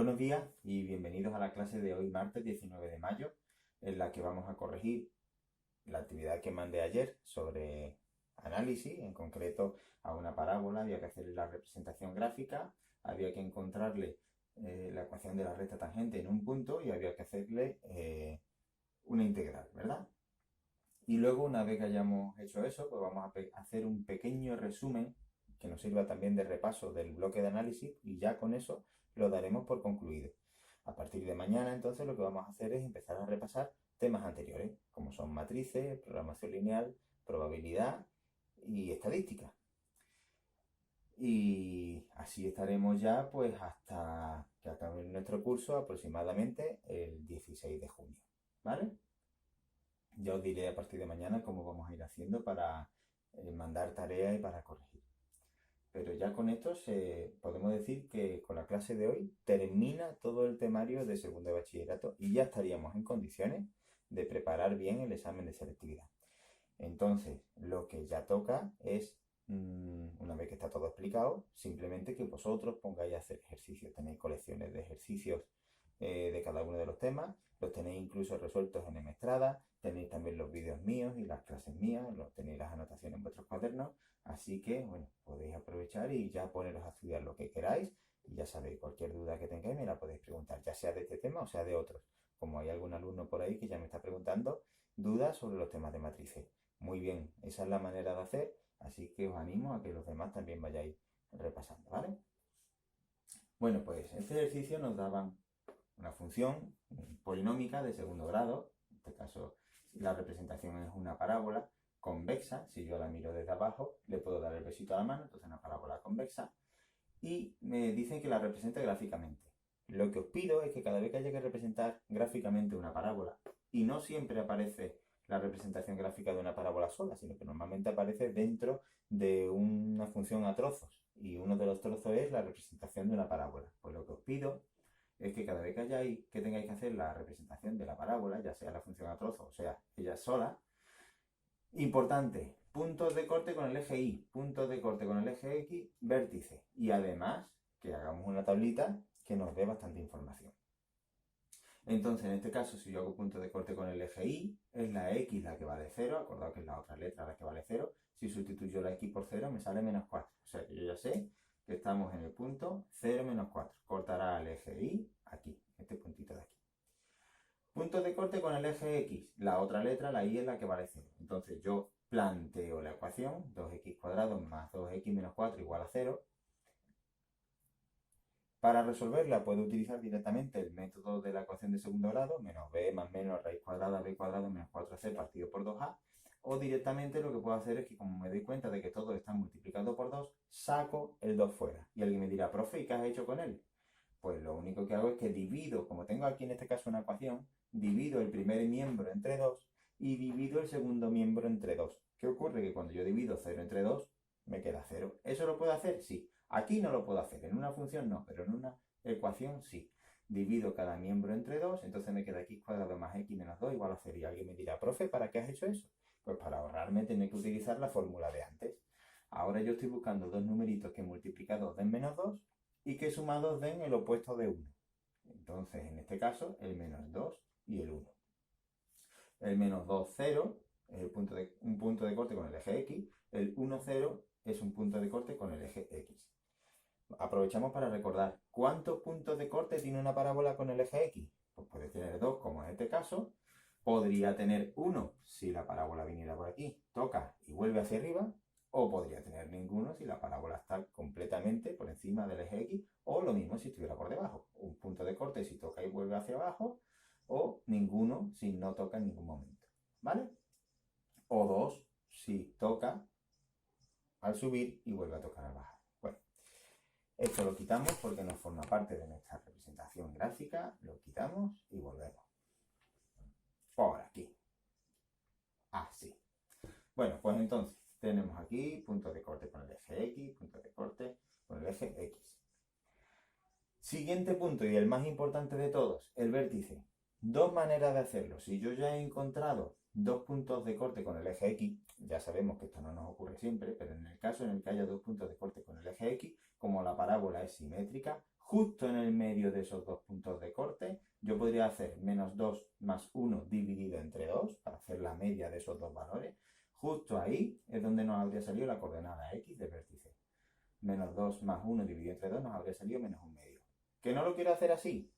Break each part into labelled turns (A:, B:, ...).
A: Buenos días y bienvenidos a la clase de hoy, martes 19 de mayo, en la que vamos a corregir la actividad que mandé ayer sobre análisis. En concreto, a una parábola había que hacerle la representación gráfica, había que encontrarle la ecuación de la recta tangente en un punto y había que hacerle una integral, ¿verdad? Y luego, una vez que hayamos hecho eso, pues vamos a hacer un pequeño resumen que nos sirva también de repaso del bloque de análisis y ya con eso lo daremos por concluido. A partir de mañana, entonces, lo que vamos a hacer es empezar a repasar temas anteriores, como son matrices, programación lineal, probabilidad y estadística. Y así estaremos ya pues hasta que acabe nuestro curso, aproximadamente el 16 de junio, ¿vale? Ya os diré a partir de mañana cómo vamos a ir haciendo para mandar tareas y para corregir. Pero ya con esto podemos decir que con la clase de hoy termina todo el temario de segundo de bachillerato y ya estaríamos en condiciones de preparar bien el examen de selectividad. Entonces, lo que ya toca es, una vez que está todo explicado, simplemente que vosotros pongáis a hacer ejercicios. Tenéis colecciones de ejercicios de cada uno de los temas, los tenéis incluso resueltos en Emestrada, tenéis también los vídeos míos y las clases mías, tenéis las anotaciones en vuestros cuadernos, así que, bueno, podéis aprovechar y ya poneros a estudiar lo que queráis y ya sabéis, cualquier duda que tengáis me la podéis preguntar, ya sea de este tema o sea de otros, como hay algún alumno por ahí que ya me está preguntando dudas sobre los temas de matrices. Muy bien, esa es la manera de hacer, así que os animo a que los demás también vayáis repasando, ¿vale? Bueno, pues este ejercicio nos daba una función polinómica de segundo grado, en este caso la representación es una parábola convexa. Si yo la miro desde abajo le puedo dar el besito a la mano, entonces una parábola convexa, y me dicen que la represente gráficamente. Lo que os pido es que cada vez que haya que representar gráficamente una parábola, y no siempre aparece la representación gráfica de una parábola sola, sino que normalmente aparece dentro de una función a trozos, y uno de los trozos es la representación de una parábola. Pues lo que os pido es que cada vez que tengáis que hacer la representación de la parábola, ya sea la función a trozo o sea ella sola, importante, puntos de corte con el eje Y, puntos de corte con el eje X, vértice. Y además, que hagamos una tablita que nos dé bastante información. Entonces, en este caso, si yo hago punto de corte con el eje Y, es la X la que vale 0, acordad que es la otra letra la que vale 0. Si sustituyo la X por 0, me sale menos 4. O sea que yo ya sé que estamos en el punto 0, menos 4. Cortará el eje Y aquí, este puntito de aquí. Punto de corte con el eje X, la otra letra, la Y, es la que vale 0. Entonces yo planteo la ecuación, 2x cuadrado más 2x menos 4 igual a 0. Para resolverla puedo utilizar directamente el método de la ecuación de segundo grado, menos b más menos raíz cuadrada b cuadrado menos 4c partido por 2a. O directamente lo que puedo hacer es que, como me doy cuenta de que todo está multiplicado por 2, saco el 2 fuera. Y alguien me dirá, profe, ¿y qué has hecho con él? Pues lo único que hago es que divido, como tengo aquí en este caso una ecuación, divido el primer miembro entre 2 y divido el segundo miembro entre 2. ¿Qué ocurre? Que cuando yo divido 0 entre 2, me queda 0. ¿Eso lo puedo hacer? Sí. Aquí no lo puedo hacer, en una función no, pero en una ecuación sí. Divido cada miembro entre 2, entonces me queda x cuadrado más x menos 2 igual a 0. Y alguien me dirá, profe, ¿para qué has hecho eso? Pues para ahorrarme tener que utilizar la fórmula de antes. Ahora yo estoy buscando dos numeritos que multiplicados den menos 2 y que sumados den el opuesto de 1. Entonces, en este caso, el menos 2 y el 1. El menos 2, 0, es un punto de corte con el eje X. El 1, 0 es un punto de corte con el eje X. Aprovechamos para recordar, ¿cuántos puntos de corte tiene una parábola con el eje X? Pues puede tener 2, como en este caso. Podría tener 1 si la parábola viniera por aquí, toca y vuelve hacia arriba. O podría tener ninguno si la parábola está completamente por encima del eje X, o lo mismo si estuviera por debajo. Un punto de corte si toca y vuelve hacia abajo, o ninguno si no toca en ningún momento, ¿vale? O 2 si toca al subir y vuelve a tocar al bajar. Bueno, esto lo quitamos porque no forma parte de nuestra representación gráfica, lo quitamos y volvemos. Por aquí. Así. Bueno, pues entonces tenemos aquí punto de corte con el eje X, punto de corte con el eje X. Siguiente punto y el más importante de todos, el vértice. Dos maneras de hacerlo. Si yo ya he encontrado dos puntos de corte con el eje X, ya sabemos que esto no nos ocurre siempre, pero en el caso en el que haya dos puntos de corte con el eje X, como la parábola es simétrica, justo en el medio de esos dos puntos de corte, yo podría hacer menos 2 más 1 dividido entre 2 para hacer la media de esos dos valores. Justo ahí es donde nos habría salido la coordenada x del vértice. Menos 2 más 1 dividido entre 2 nos habría salido menos 1/2. ¿Que no lo quiero hacer así?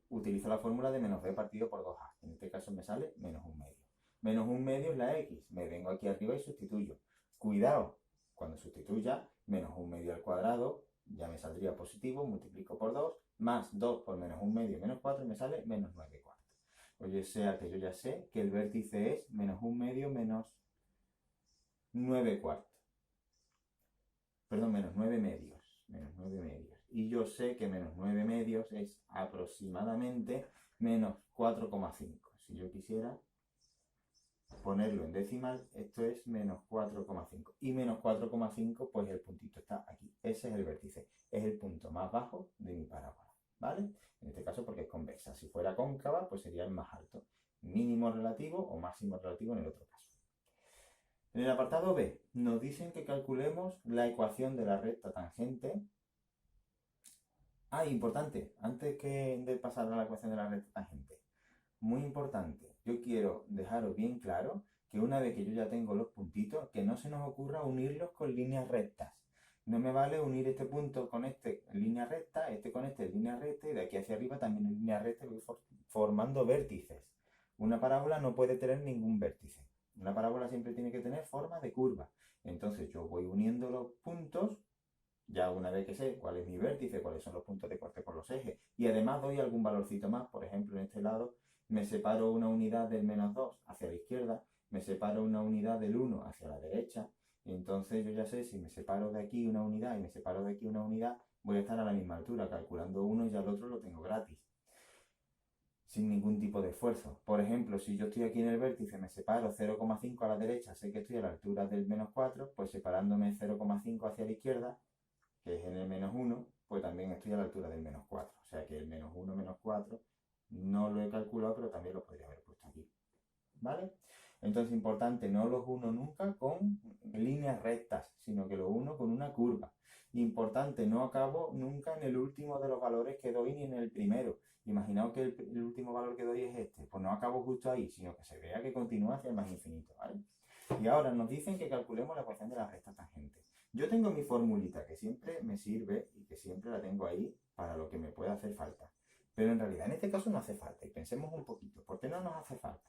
A: Utilizo la fórmula de menos b partido por 2a. En este caso me sale menos 1/2. Menos 1/2 es la x. Me vengo aquí arriba y sustituyo. Cuidado, cuando sustituya, menos 1/2 al cuadrado, ya me saldría positivo, multiplico por 2, más 2 por menos 1/2 menos 4 y me sale menos 9 cuartos. O sea que yo ya sé que el vértice es menos 1/2 menos 9 cuartos. Perdón, menos 9 medios. Menos 9 medios. Y yo sé que menos 9 medios es aproximadamente menos 4,5. Si yo quisiera ponerlo en decimal, esto es menos 4,5. Y menos 4,5, pues el puntito está aquí. Ese es el vértice. Es el punto más bajo de mi parábola. ¿Vale? En este caso porque es convexa. Si fuera cóncava, pues sería el más alto. Mínimo relativo o máximo relativo en el otro caso. En el apartado B, nos dicen que calculemos la ecuación de la recta tangente. Importante, antes de pasar a la ecuación de la recta tangente, muy importante, yo quiero dejaros bien claro que una vez que yo ya tengo los puntitos, que no se nos ocurra unirlos con líneas rectas. No me vale unir este punto con este en línea recta, este con este en línea recta y de aquí hacia arriba también en línea recta, voy formando vértices. Una parábola no puede tener ningún vértice. Una parábola siempre tiene que tener forma de curva. Entonces yo voy uniendo los puntos. Ya una vez que sé cuál es mi vértice, cuáles son los puntos de corte con los ejes, y además doy algún valorcito más, por ejemplo, en este lado me separo una unidad del menos 2 hacia la izquierda, me separo una unidad del 1 hacia la derecha, y entonces yo ya sé si me separo de aquí una unidad y me separo de aquí una unidad, voy a estar a la misma altura, calculando uno y ya el otro lo tengo gratis, sin ningún tipo de esfuerzo. Por ejemplo, si yo estoy aquí en el vértice, me separo 0,5 a la derecha, sé que estoy a la altura del menos 4, pues separándome 0,5 hacia la izquierda, que es en el menos 1, pues también estoy a la altura del menos 4. O sea que el menos 1, menos 4, no lo he calculado, pero también lo podría haber puesto aquí. ¿Vale? Entonces, importante, no los uno nunca con líneas rectas, sino que lo uno con una curva. Importante, no acabo nunca en el último de los valores que doy ni en el primero. Imaginaos que el último valor que doy es este. Pues no acabo justo ahí, sino que se vea que continúa hacia el más infinito. ¿Vale? Y ahora nos dicen que calculemos la ecuación de la recta tangente. Yo tengo mi formulita que siempre me sirve y que siempre la tengo ahí para lo que me pueda hacer falta. Pero en realidad en este caso no hace falta. Y pensemos un poquito, ¿por qué no nos hace falta?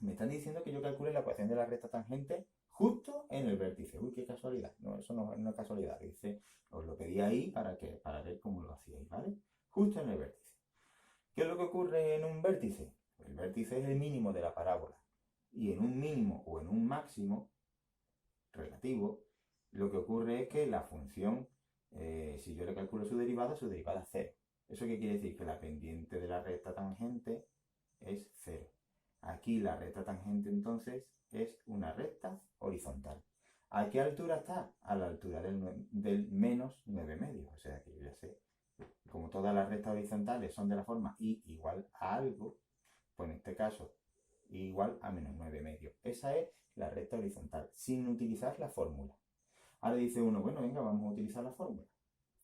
A: Me están diciendo que yo calcule la ecuación de la recta tangente justo en el vértice. Uy, qué casualidad. No, eso no es una casualidad. Dice, os lo pedí ahí para ver cómo lo hacíais, ¿vale? Justo en el vértice. ¿Qué es lo que ocurre en un vértice? El vértice es el mínimo de la parábola. Y en un mínimo o en un máximo relativo, lo que ocurre es que la función, si yo le calculo su derivada es 0. ¿Eso qué quiere decir? Que la pendiente de la recta tangente es 0. Aquí la recta tangente entonces es una recta horizontal. ¿A qué altura está? A la altura del menos 9 medios. O sea que yo ya sé, como todas las rectas horizontales son de la forma y igual a algo, pues en este caso igual a menos 9 medios. Esa es la recta horizontal, sin utilizar la fórmula. Ahora dice uno, bueno, venga, vamos a utilizar la fórmula.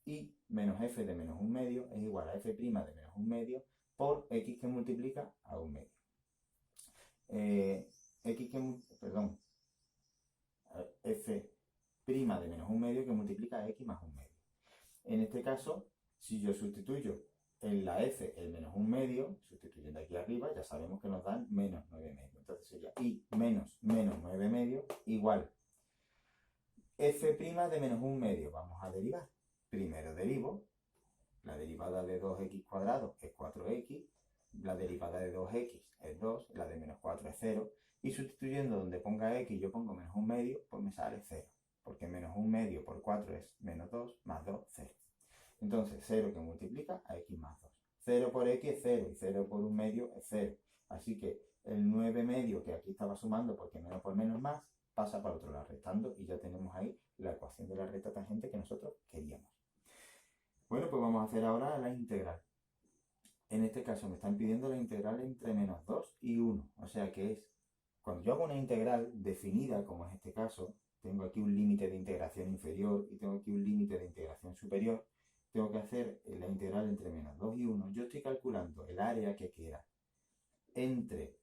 A: Y menos f de menos 1 medio es igual a f' de menos 1 medio por x que multiplica a 1 medio. F' de menos 1 medio que multiplica a x más 1 medio. En este caso, si yo sustituyo en la f el menos 1 medio, sustituyendo aquí arriba, ya sabemos que nos dan menos 9 medios. Entonces sería y menos 9 medios igual f' de menos 1 medio. Vamos a derivar. Primero derivo. La derivada de 2x cuadrado es 4x. La derivada de 2x es 2. La de menos 4 es 0. Y sustituyendo donde ponga x yo pongo menos 1 medio, pues me sale 0. Porque menos 1 medio por 4 es menos 2, más 2, 0. Entonces 0 que multiplica a x más 2. 0 por x es 0 y 0 por 1 medio es 0. Así que el 9 medio que aquí estaba sumando porque menos por menos más, pasa para otro lado restando y ya tenemos ahí la ecuación de la recta tangente que nosotros queríamos. Bueno, pues vamos a hacer ahora la integral. En este caso me están pidiendo la integral entre menos 2 y 1. O sea que es, cuando yo hago una integral definida, como es este caso, tengo aquí un límite de integración inferior y tengo aquí un límite de integración superior, tengo que hacer la integral entre menos 2 y 1. Yo estoy calculando el área que queda entre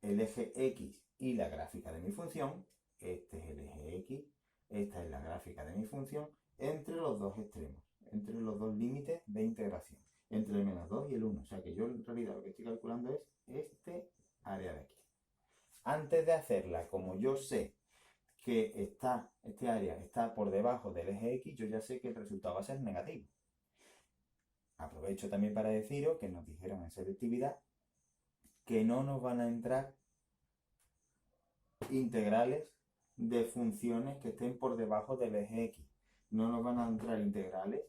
A: el eje X y la gráfica de mi función. Este es el eje X, esta es la gráfica de mi función, entre los dos extremos, entre los dos límites de integración, entre el menos 2 y el 1. O sea que yo en realidad lo que estoy calculando es este área de aquí. Antes de hacerla, como yo sé que este área está por debajo del eje X, yo ya sé que el resultado va a ser negativo. Aprovecho también para deciros que nos dijeron en selectividad que no nos van a entrar integrales de funciones que estén por debajo del eje X. No nos van a entrar integrales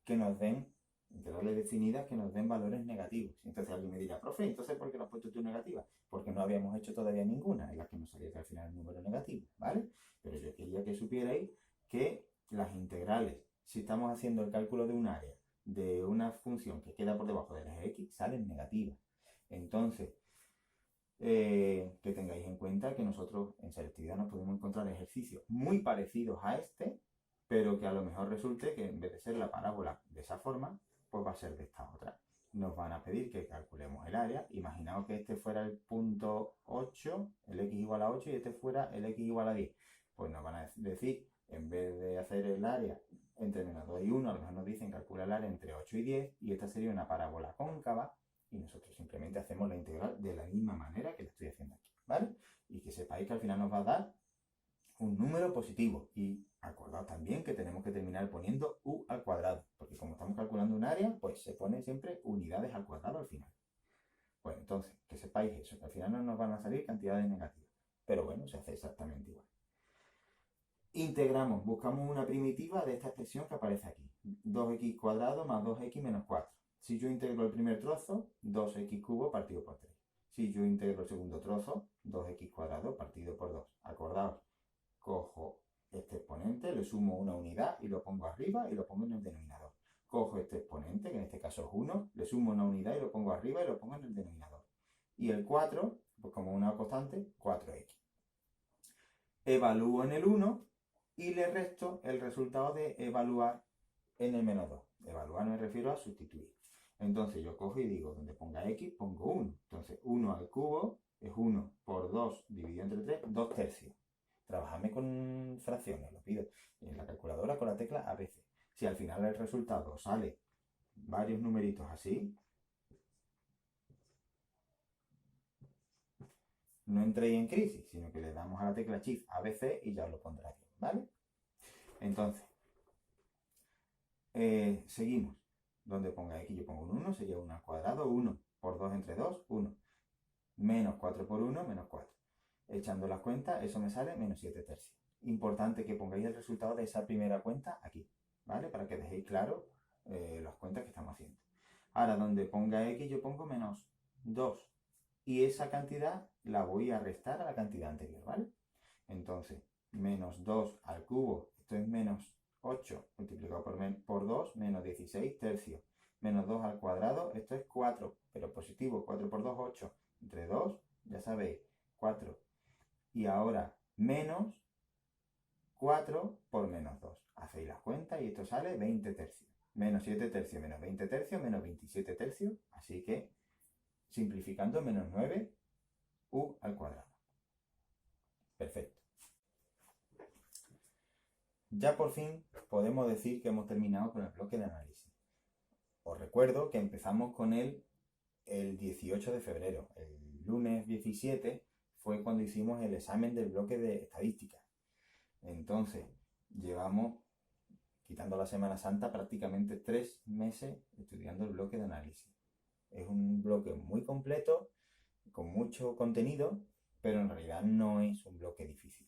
A: que nos den, integrales definidas que nos den valores negativos. Entonces alguien me dirá, profe, ¿entonces por qué lo has puesto tú negativa? Porque no habíamos hecho todavía ninguna en la que nos salía que al final el número negativo, ¿vale? Pero yo quería que supierais que las integrales, si estamos haciendo el cálculo de un área de una función que queda por debajo del eje X, salen negativas. Entonces, que tengáis en cuenta que nosotros en selectividad nos podemos encontrar ejercicios muy parecidos a este, pero que a lo mejor resulte que en vez de ser la parábola de esa forma, pues va a ser de esta otra. Nos van a pedir que calculemos el área. Imaginaos que este fuera el punto 8, el x igual a 8, y este fuera el x igual a 10. Pues nos van a decir, en vez de hacer el área entre menos 2 y 1, a lo mejor nos dicen calcula el área entre 8 y 10, y esta sería una parábola cóncava, y nosotros simplemente hacemos la integral de la misma manera que la estoy haciendo aquí, ¿vale? Y que sepáis que al final nos va a dar un número positivo. Y acordad también que tenemos que terminar poniendo u al cuadrado, porque como estamos calculando un área, pues se pone siempre unidades al cuadrado al final. Bueno, entonces, que sepáis eso, que al final no nos van a salir cantidades negativas. Pero bueno, se hace exactamente igual. Integramos, buscamos una primitiva de esta expresión que aparece aquí. 2x cuadrado más 2x menos 4. Si yo integro el primer trozo, 2x cubo partido por 3. Si yo integro el segundo trozo, 2x cuadrado partido por 2. Acordaos, cojo este exponente, le sumo una unidad y lo pongo arriba y lo pongo en el denominador. Cojo este exponente, que en este caso es 1, le sumo una unidad y lo pongo arriba y lo pongo en el denominador. Y el 4, pues como una constante, 4x. Evalúo en el 1 y le resto el resultado de evaluar en el menos 2. Evaluar me refiero a sustituir. Entonces yo cojo y digo, donde ponga x, pongo 1. Entonces 1 al cubo es 1 por 2 dividido entre 3, 2 tercios. Trabajadme con fracciones, lo pido. En la calculadora con la tecla a veces. Si al final el resultado sale varios numeritos así, no entréis en crisis, sino que le damos a la tecla Shift ABC y ya os lo pondrá bien, ¿vale? Entonces, seguimos. Donde ponga x yo pongo un 1, sería 1 al cuadrado, 1 por 2 entre 2, 1. Menos 4 por 1, menos 4. Echando las cuentas, eso me sale menos 7 tercios. Importante que pongáis el resultado de esa primera cuenta aquí, ¿vale? Para que dejéis claro las cuentas que estamos haciendo. Ahora, donde ponga x yo pongo menos 2. Y esa cantidad la voy a restar a la cantidad anterior, ¿vale? Entonces, menos 2 al cubo, esto es menos 8 multiplicado por 2, menos 16 tercios. Menos 2 al cuadrado, esto es 4, pero positivo, 4 por 2, 8. Entre 2, ya sabéis, 4. Y ahora, menos 4 por menos 2. Hacéis las cuentas y esto sale 20 tercios. Menos 7 tercios, menos 20 tercios, menos 27 tercios. Así que, simplificando, menos 9 u al cuadrado. Perfecto. Ya por fin podemos decir que hemos terminado con el bloque de análisis. Os recuerdo que empezamos con él el 18 de febrero. El lunes 17 fue cuando hicimos el examen del bloque de estadística. Entonces, llevamos, quitando la Semana Santa, prácticamente 3 meses estudiando el bloque de análisis. Es un bloque muy completo, con mucho contenido, pero en realidad no es un bloque difícil.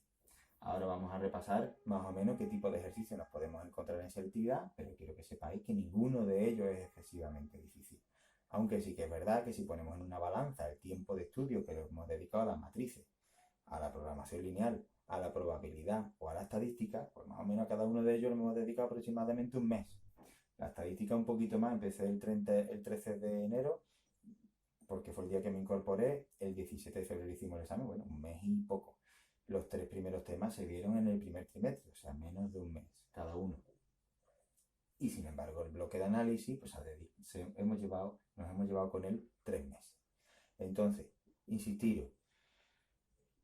A: Ahora vamos a repasar más o menos qué tipo de ejercicios nos podemos encontrar en selectividad, pero quiero que sepáis que ninguno de ellos es excesivamente difícil. Aunque sí que es verdad que si ponemos en una balanza el tiempo de estudio que le hemos dedicado a las matrices, a la programación lineal, a la probabilidad o a la estadística, pues más o menos a cada uno de ellos le hemos dedicado aproximadamente un mes. La estadística un poquito más, empecé el 13 de enero, porque fue el día que me incorporé, el 17 de febrero hicimos el examen, bueno, un mes y poco. Los 3 primeros temas se vieron en el primer trimestre, o sea, menos de un mes cada uno. Y sin embargo, el bloque de análisis, pues nos hemos llevado con él 3 meses. Entonces, insistiros,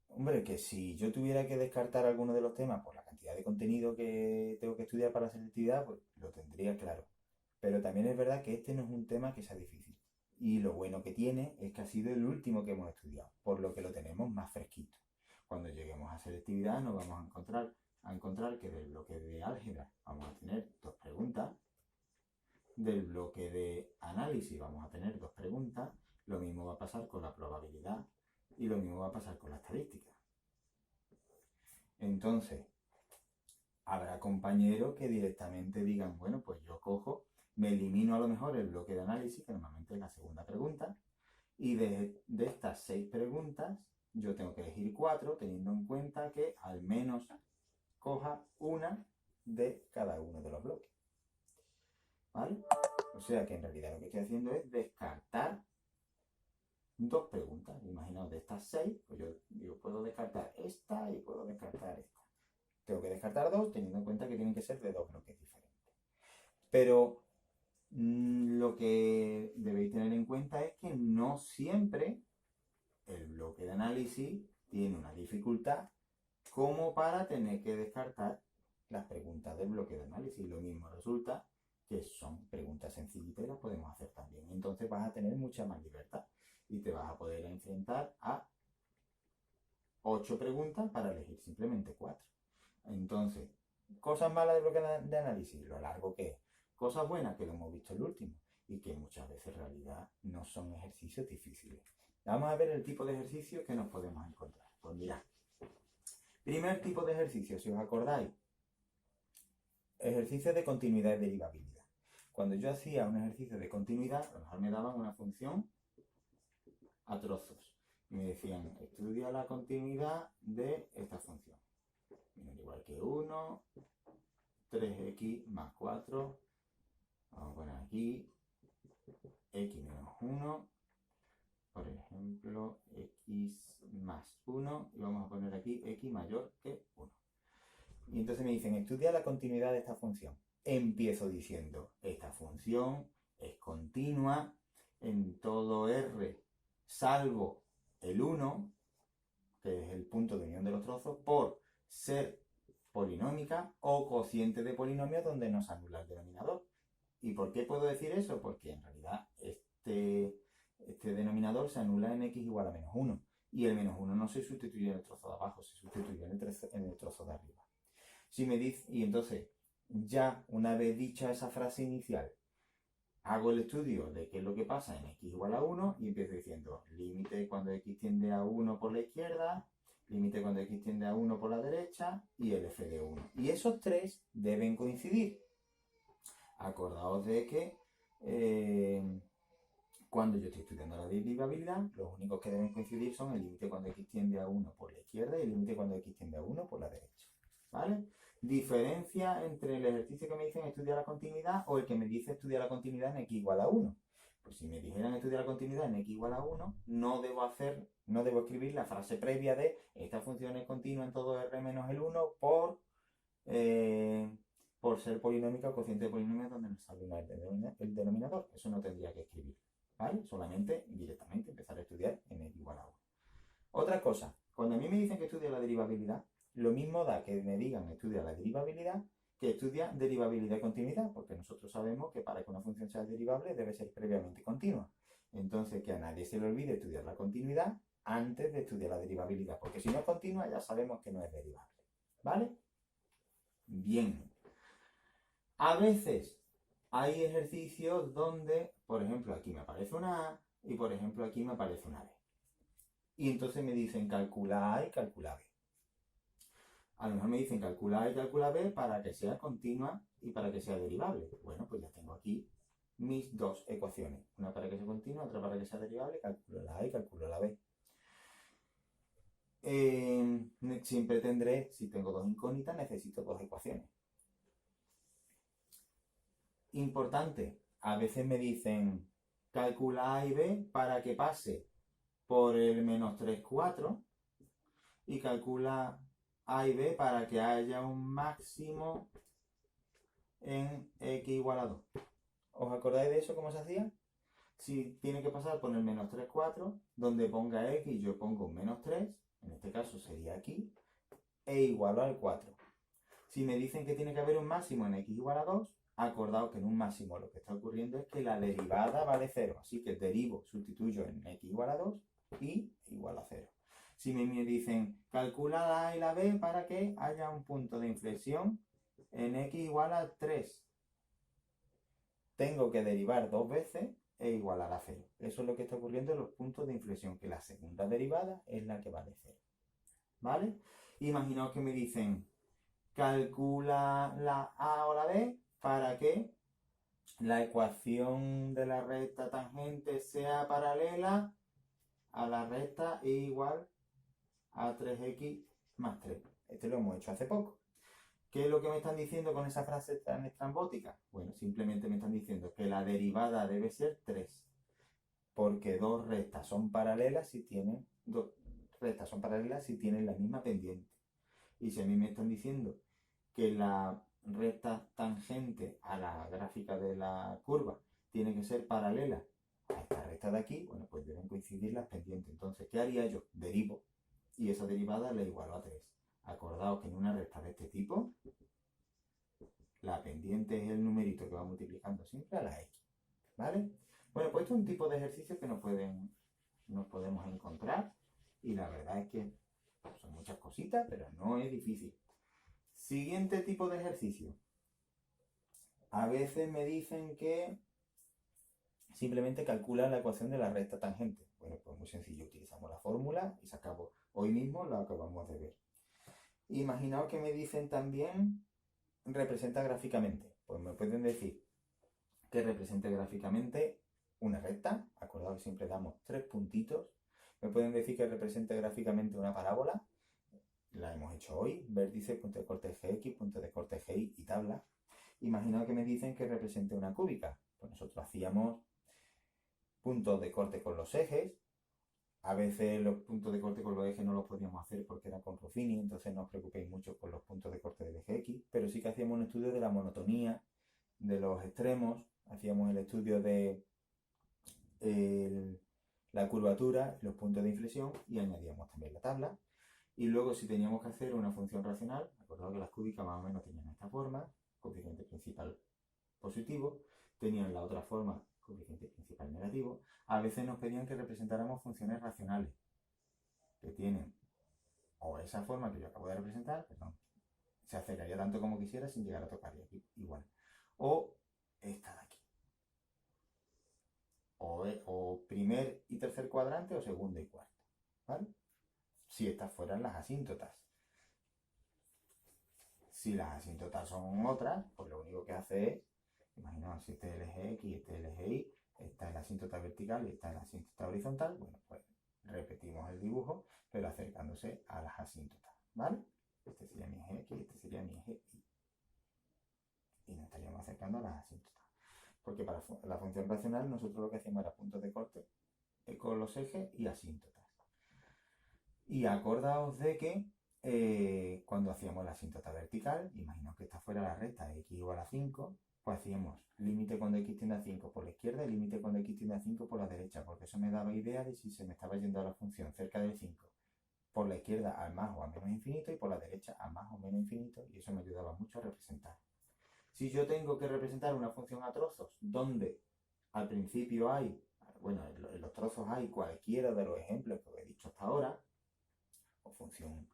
A: hombre, que si yo tuviera que descartar alguno de los temas por la cantidad de contenido que tengo que estudiar para la selectividad, pues lo tendría claro. Pero también es verdad que este no es un tema que sea difícil. Y lo bueno que tiene es que ha sido el último que hemos estudiado, por lo que lo tenemos más fresquito. Cuando lleguemos a selectividad nos vamos a encontrar que del bloque de álgebra vamos a tener 2 preguntas, del bloque de análisis vamos a tener 2 preguntas, lo mismo va a pasar con la probabilidad y lo mismo va a pasar con la estadística. Entonces, habrá compañeros que directamente digan, bueno, pues yo cojo, me elimino a lo mejor el bloque de análisis, que normalmente es la segunda pregunta, y de estas 6 preguntas yo tengo que elegir 4, teniendo en cuenta que al menos coja una de cada uno de los bloques. ¿Vale? O sea que en realidad lo que estoy haciendo es descartar 2 preguntas. Imaginaos, de estas 6, pues yo puedo descartar esta y puedo descartar esta. Tengo que descartar 2, teniendo en cuenta que tienen que ser de 2 bloques diferentes. Pero lo que debéis tener en cuenta es que no siempre el bloque de análisis tiene una dificultad como para tener que descartar las preguntas del bloque de análisis. Lo mismo resulta que son preguntas sencillitas y las podemos hacer también. Entonces vas a tener mucha más libertad y te vas a poder enfrentar a 8 preguntas para elegir simplemente 4. Entonces, cosas malas del bloque de análisis, lo largo que es. Cosas buenas, que lo hemos visto el último y que muchas veces en realidad no son ejercicios difíciles. Vamos a ver el tipo de ejercicio que nos podemos encontrar. Pues mirad, primer tipo de ejercicio, si os acordáis, ejercicio de continuidad y derivabilidad. Cuando yo hacía un ejercicio de continuidad, a lo mejor me daban una función a trozos. Y me decían, estudia la continuidad de esta función. Igual que 1, 3x más 4. Vamos a poner aquí x menos 1. Por ejemplo, x más 1. Y vamos a poner aquí x mayor que 1. Y entonces me dicen, estudia la continuidad de esta función. Empiezo diciendo, esta función es continua en todo R, salvo el 1, que es el punto de unión de los trozos, por ser polinómica o cociente de polinomios donde nos anula el denominador. ¿Y por qué puedo decir eso? Porque en realidad este denominador se anula en x igual a menos 1. Y el menos 1 no se sustituye en el trozo de abajo, se sustituye en el trozo de arriba. Si me dice, y entonces, ya una vez dicha esa frase inicial, hago el estudio de qué es lo que pasa en x igual a 1 y empiezo diciendo límite cuando x tiende a 1 por la izquierda, límite cuando x tiende a 1 por la derecha y el f de 1. Y esos 3 deben coincidir. Acordaos de que cuando yo estoy estudiando la derivabilidad, los únicos que deben coincidir son el límite cuando x tiende a 1 por la izquierda y el límite cuando x tiende a 1 por la derecha. ¿Vale? Diferencia entre el ejercicio que me dicen estudiar la continuidad o el que me dice estudiar la continuidad en x igual a 1. Pues si me dijeran estudiar la continuidad en x igual a 1, no debo escribir la frase previa de esta función es continua en todo R menos el 1 por ser polinómica o cociente de polinomios donde nos sale el denominador. Eso no tendría que escribir, ¿vale? Solamente directamente empezar a estudiar en x igual a 1. Otra cosa, cuando a mí me dicen que estudie la derivabilidad, lo mismo da que me digan estudia la derivabilidad que estudia derivabilidad y continuidad, porque nosotros sabemos que para que una función sea derivable debe ser previamente continua. Entonces, que a nadie se le olvide estudiar la continuidad antes de estudiar la derivabilidad, porque si no es continua ya sabemos que no es derivable. ¿Vale? Bien. A veces hay ejercicios donde, por ejemplo, aquí me aparece una A y, por ejemplo, aquí me aparece una B. Y entonces me dicen calcula A y calcula B. A lo mejor me dicen calcula A y calcula B para que sea continua y para que sea derivable. Bueno, pues ya tengo aquí mis 2 ecuaciones. Una para que sea continua, otra para que sea derivable. Calculo la A y calculo la B. Siempre tendré, si tengo 2 incógnitas, necesito 2 ecuaciones. Importante, a veces me dicen calcula A y B para que pase por el menos 3, 4 y calcula A y B para que haya un máximo en x igual a 2. ¿Os acordáis de eso cómo se hacía? Si tiene que pasar por el menos 3, 4, donde ponga x yo pongo un menos 3, en este caso sería aquí, e igual al 4. Si me dicen que tiene que haber un máximo en x igual a 2, acordaos que en un máximo lo que está ocurriendo es que la derivada vale 0. Así que derivo, sustituyo en x igual a 2 y igual a 0. Si me dicen calcula la a y la b para que haya un punto de inflexión en x igual a 3, tengo que derivar dos veces e igualar a 0. Eso es lo que está ocurriendo en los puntos de inflexión, que la segunda derivada es la que vale 0. ¿Vale? Imaginaos que me dicen calcula la a o la b para que la ecuación de la recta tangente sea paralela a la recta e igual a 3x más 3. Este lo hemos hecho hace poco. ¿Qué es lo que me están diciendo con esa frase tan estrambótica? Bueno, simplemente me están diciendo que la derivada debe ser 3, porque dos rectas son paralelas si tienen la misma pendiente. Y si a mí me están diciendo que la recta tangente a la gráfica de la curva tiene que ser paralela a esta recta de aquí, bueno, pues deben coincidir las pendientes. Entonces, ¿qué haría yo? Derivo y esa derivada la igualo a 3. Acordaos que en una recta de este tipo, la pendiente es el numerito que va multiplicando siempre a la x, ¿vale? Bueno, pues esto es un tipo de ejercicio que nos podemos encontrar y la verdad es que son muchas cositas, pero no es difícil. Siguiente tipo de ejercicio. A veces me dicen que simplemente calcula la ecuación de la recta tangente. Bueno, pues muy sencillo, utilizamos la fórmula y sacamos hoy mismo lo que acabamos de ver. Imaginaos que me dicen también representa gráficamente. Pues me pueden decir que represente gráficamente una recta. Acordaos que siempre damos 3 puntitos. Me pueden decir que represente gráficamente una parábola. La hemos hecho hoy. Vértice, punto de corte gx, punto de corte gy y tabla. Imaginaos que me dicen que represente una cúbica. Pues nosotros hacíamos puntos de corte con los ejes. A veces los puntos de corte con los ejes no los podíamos hacer porque era con Ruffini, entonces no os preocupéis mucho con los puntos de corte del eje X, pero sí que hacíamos un estudio de la monotonía, de los extremos, hacíamos el estudio de la curvatura, los puntos de inflexión y añadíamos también la tabla. Y luego si teníamos que hacer una función racional, acordado que las cúbicas más o menos tenían esta forma, coeficiente principal positivo, tenían la otra forma, coeficiente principal negativo. A veces nos pedían que representáramos funciones racionales, que tienen o esa forma que yo acabo de representar, perdón, se acercaría tanto como quisiera sin llegar a tocar, y aquí igual. O esta de aquí. O primer y tercer cuadrante o segundo y cuarto, ¿vale? Si estas fueran las asíntotas. Si las asíntotas son otras, pues lo único que hace es, imaginaos, si este es el eje X y este es el eje Y, esta es la asíntota vertical y esta es la asíntota horizontal, bueno, pues repetimos el dibujo, pero acercándose a las asíntotas, ¿vale? Este sería mi eje X y este sería mi eje Y. Y nos estaríamos acercando a las asíntotas. Porque para la función racional nosotros lo que hacíamos era puntos de corte con los ejes y asíntotas. Y acordaos de que cuando hacíamos la asíntota vertical, imaginaos que esta fuera la recta x igual a 5, pues hacíamos límite cuando x tiende a 5 por la izquierda y límite cuando x tiende a 5 por la derecha, porque eso me daba idea de si se me estaba yendo a la función cerca del 5 por la izquierda al más o a menos infinito y por la derecha a más o menos infinito, y eso me ayudaba mucho a representar. Si yo tengo que representar una función a trozos donde al principio hay, bueno, en los trozos hay cualquiera de los ejemplos que os he dicho hasta ahora, o función,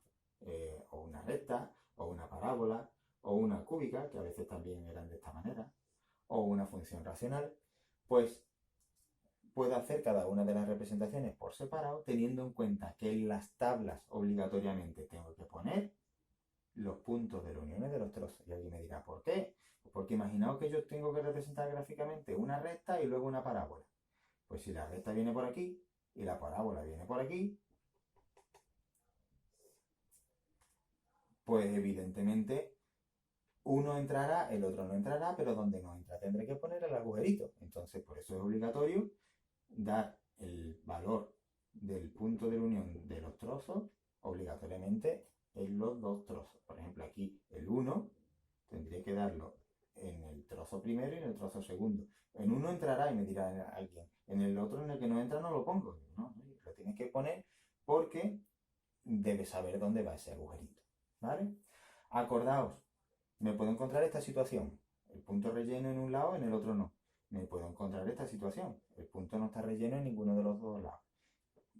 A: o una recta, o una parábola, o una cúbica, que a veces también eran de esta manera, o una función racional, pues puedo hacer cada una de las representaciones por separado, teniendo en cuenta que en las tablas obligatoriamente tengo que poner los puntos de la unión de los trozos. Y alguien me dirá, ¿por qué? Pues porque imaginaos que yo tengo que representar gráficamente una recta y luego una parábola. Pues si la recta viene por aquí y la parábola viene por aquí, pues evidentemente uno entrará, el otro no entrará, pero donde no entra tendré que poner el agujerito. Entonces, por eso es obligatorio dar el valor del punto de la unión de los trozos obligatoriamente en los dos trozos. Por ejemplo, aquí el 1 tendría que darlo en el trozo primero y en el trozo segundo. En uno entrará y me dirá alguien, en el otro en el que no entra no lo pongo. No, lo tienes que poner porque debes saber dónde va ese agujerito, ¿vale? Acordaos, me puedo encontrar esta situación, el punto relleno en un lado, en el otro no. Me puedo encontrar esta situación, el punto no está relleno en ninguno de los dos lados.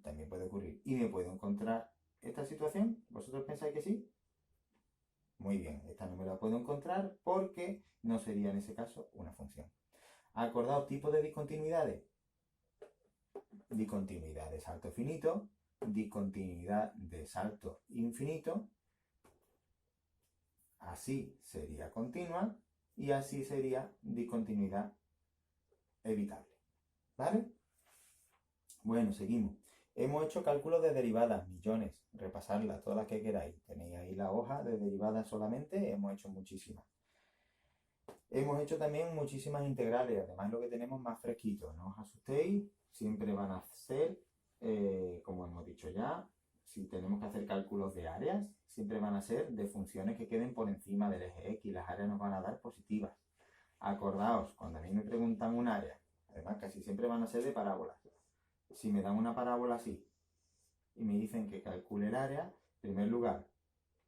A: También puede ocurrir. Y me puedo encontrar esta situación, ¿vosotros pensáis que sí? Muy bien, esta no me la puedo encontrar porque no sería en ese caso una función. Acordaos, tipo de discontinuidades. Discontinuidad de salto finito, discontinuidad de salto infinito, así sería continua y así sería discontinuidad evitable. ¿Vale? Bueno, seguimos. Hemos hecho cálculos de derivadas, millones, repasarlas, todas las que queráis. Tenéis ahí la hoja de derivadas solamente, hemos hecho muchísimas. Hemos hecho también muchísimas integrales, además lo que tenemos más fresquito. No os asustéis, siempre van a ser, como hemos dicho ya, si tenemos que hacer cálculos de áreas, siempre van a ser de funciones que queden por encima del eje X. Las áreas nos van a dar positivas. Acordaos, cuando a mí me preguntan un área, además casi siempre van a ser de parábolas. Si me dan una parábola así y me dicen que calcule el área, en primer lugar,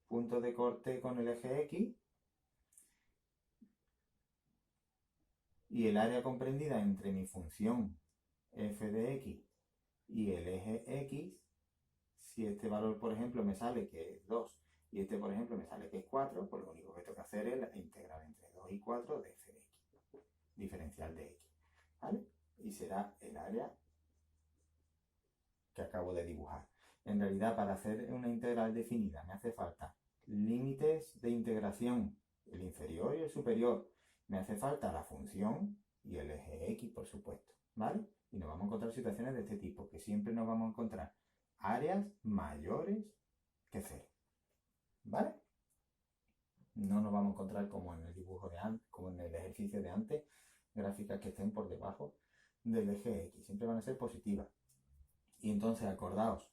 A: punto de corte con el eje X y el área comprendida entre mi función f de x y el eje X, si este valor, por ejemplo, me sale que es 2 y este, por ejemplo, me sale que es 4, pues lo único que tengo que hacer es la integral entre 2 y 4 de f de x, diferencial de x, ¿vale? Y será el área que acabo de dibujar. En realidad, para hacer una integral definida me hace falta límites de integración, el inferior y el superior. Me hace falta la función y el eje X, por supuesto, ¿vale? Y nos vamos a encontrar situaciones de este tipo, que siempre nos vamos a encontrar áreas mayores que 0, ¿vale? No nos vamos a encontrar como en el dibujo de antes, como en el ejercicio de antes, gráficas que estén por debajo del eje X. Siempre van a ser positivas. Y entonces acordaos,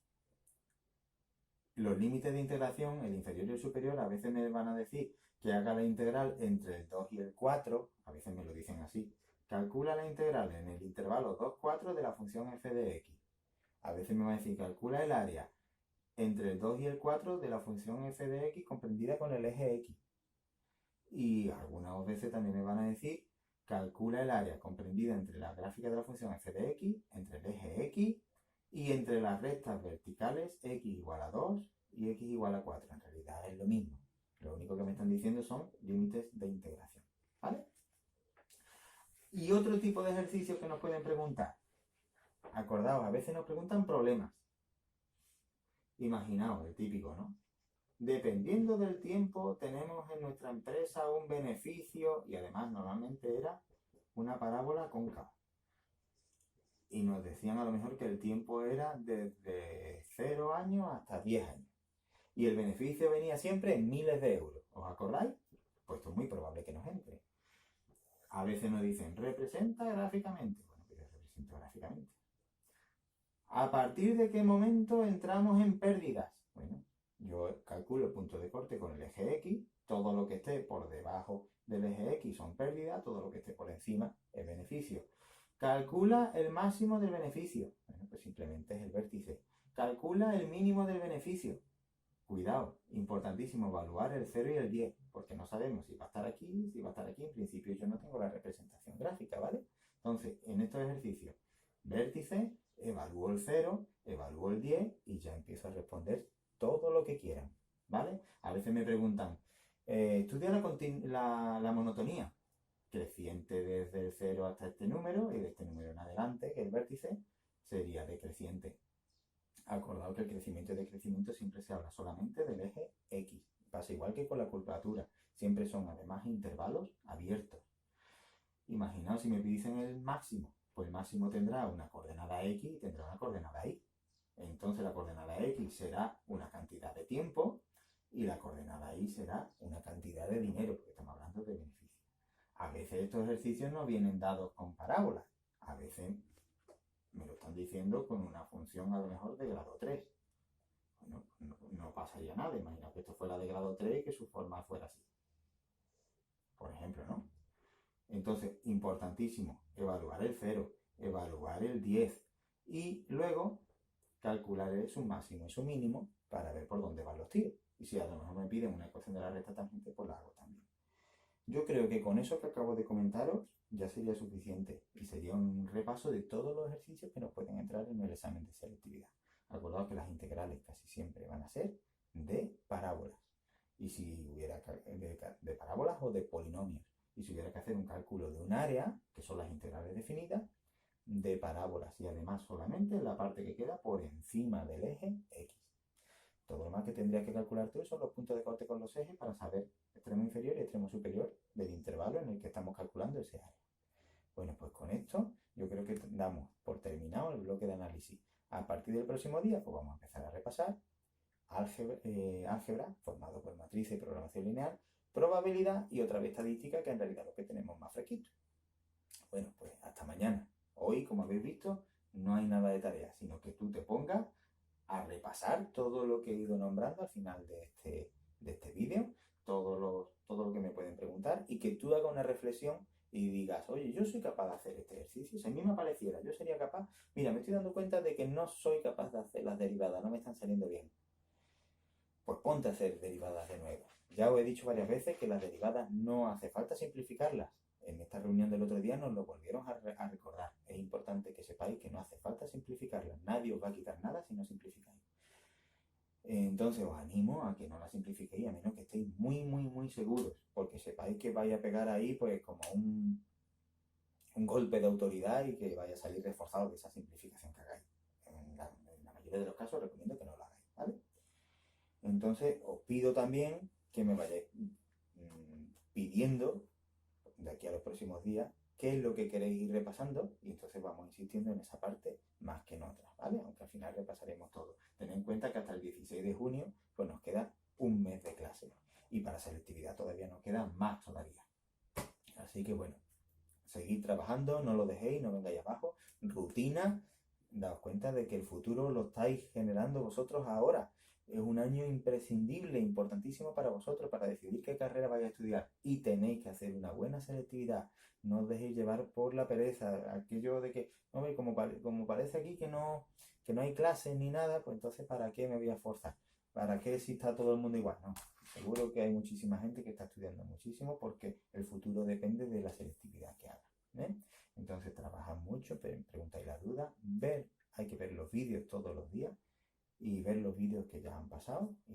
A: los límites de integración, el inferior y el superior, a veces me van a decir que haga la integral entre el 2 y el 4, a veces me lo dicen así. Calcula la integral en el intervalo 2, 4 de la función f de x. A veces me va a decir calcula el área entre el 2 y el 4 de la función f de x comprendida con el eje x. Y algunas veces también me van a decir calcula el área comprendida entre la gráfica de la función f de x, entre el eje x y entre las rectas verticales x igual a 2 y x igual a 4. En realidad es lo mismo. Lo único que me están diciendo son límites de integración. ¿Vale? Y otro tipo de ejercicios que nos pueden preguntar. Acordaos, a veces nos preguntan problemas. Imaginaos, el típico, ¿no? Dependiendo del tiempo, tenemos en nuestra empresa un beneficio y además normalmente era una parábola cóncava. Y nos decían a lo mejor que el tiempo era desde 0 años hasta 10 años. Y el beneficio venía siempre en miles de euros. ¿Os acordáis? Pues esto es muy probable que nos entre. A veces nos dicen, representa gráficamente. Bueno, pues yo represento gráficamente. ¿A partir de qué momento entramos en pérdidas? Bueno, yo calculo el punto de corte con el eje X. Todo lo que esté por debajo del eje X son pérdidas. Todo lo que esté por encima es beneficio. Calcula el máximo del beneficio. Bueno, pues simplemente es el vértice. Calcula el mínimo del beneficio. Cuidado, importantísimo evaluar el 0 y el 10, porque no sabemos si va a estar aquí, si va a estar aquí. En principio yo no tengo la representación gráfica, ¿vale? Entonces, en estos ejercicios, vértice, evalúo el 0, evalúo el 10 y ya empiezo a responder todo lo que quieran, ¿vale? A veces me preguntan, estudia la monotonía, creciente desde el 0 hasta este número y de este número en adelante, que el vértice sería decreciente. Acordado que el crecimiento y decrecimiento siempre se habla solamente del eje X. Pasa igual que con la curvatura. Siempre son además intervalos abiertos. Imaginaos si me pidicen el máximo. Pues el máximo tendrá una coordenada X y tendrá una coordenada Y. Entonces la coordenada X será una cantidad de tiempo y la coordenada Y será una cantidad de dinero, porque estamos hablando de beneficio. A veces estos ejercicios no vienen dados con parábolas. A veces me lo están diciendo con una función a lo mejor de grado 3. Bueno, no pasaría nada. Imagina que esto fuera de grado 3 y que su forma fuera así. Por ejemplo, ¿no? Entonces, importantísimo, evaluar el 0, evaluar el 10 y luego calcular su máximo y su mínimo para ver por dónde van los tiros. Y si a lo mejor me piden una ecuación de la recta tangente, pues la hago también. Yo creo que con eso que acabo de comentaros ya sería suficiente y sería un repaso de todos los ejercicios que nos pueden entrar en el examen de selectividad. Acordaos que las integrales casi siempre van a ser de parábolas. Y si hubiera de parábolas o de polinomios. Y si hubiera que hacer un cálculo de un área, que son las integrales definidas, de parábolas y además solamente la parte que queda por encima del eje X. Todo lo más que tendrías que calcular tú son los puntos de corte con los ejes para saber extremo inferior y extremo superior del intervalo en el que estamos calculando ese área. Bueno, pues con esto yo creo que damos por terminado el bloque de análisis. A partir del próximo día, pues vamos a empezar a repasar álgebra formado por matrices y programación lineal, probabilidad y otra vez estadística, que en realidad lo que tenemos más fresquito. Bueno, pues hasta mañana. Hoy, como habéis visto, no hay nada de tarea, sino que tú te pongas a repasar todo lo que he ido nombrando al final de este vídeo, todo lo que me pueden preguntar, y que tú hagas una reflexión y digas, oye, yo soy capaz de hacer este ejercicio. Si a mí me pareciera, yo sería capaz. Mira, me estoy dando cuenta de que no soy capaz de hacer las derivadas, no me están saliendo bien. Pues ponte a hacer derivadas de nuevo. Ya os he dicho varias veces que las derivadas no hace falta simplificarlas. En esta reunión del otro día nos lo volvieron a recordar. Es importante que sepáis que no hace falta simplificarlas. Nadie os va a quitar nada si no simplificáis. Entonces os animo a que no la simplifiquéis, a menos que estéis muy, muy, muy seguros, porque sepáis que vais a pegar ahí pues como un golpe de autoridad y que vaya a salir reforzado de esa simplificación que hagáis. En la mayoría de los casos recomiendo que no lo hagáis, ¿vale? Entonces os pido también que me vayáis pidiendo de aquí a los próximos días qué es lo que queréis ir repasando y entonces vamos insistiendo en esa parte más que en otras, ¿vale? Aunque al final repasaremos todo. Tened en cuenta que hasta el 16 de junio pues nos queda un mes de clase y para selectividad todavía nos queda más todavía. Así que bueno, seguid trabajando, no lo dejéis, no vengáis abajo. Rutina, daos cuenta de que el futuro lo estáis generando vosotros ahora. Es un año imprescindible, importantísimo para vosotros, para decidir qué carrera vais a estudiar. Y tenéis que hacer una buena selectividad. No os dejéis llevar por la pereza. Aquello de que, hombre, como parece aquí que no hay clases ni nada, pues entonces ¿para qué me voy a forzar? ¿Para qué si está todo el mundo igual? No. Seguro que hay muchísima gente que está estudiando muchísimo porque el futuro depende de la selectividad que haga. ¿Eh? Entonces trabajad mucho, preguntáis la duda, hay que ver los vídeos todos los días y ver los vídeos que ya han pasado y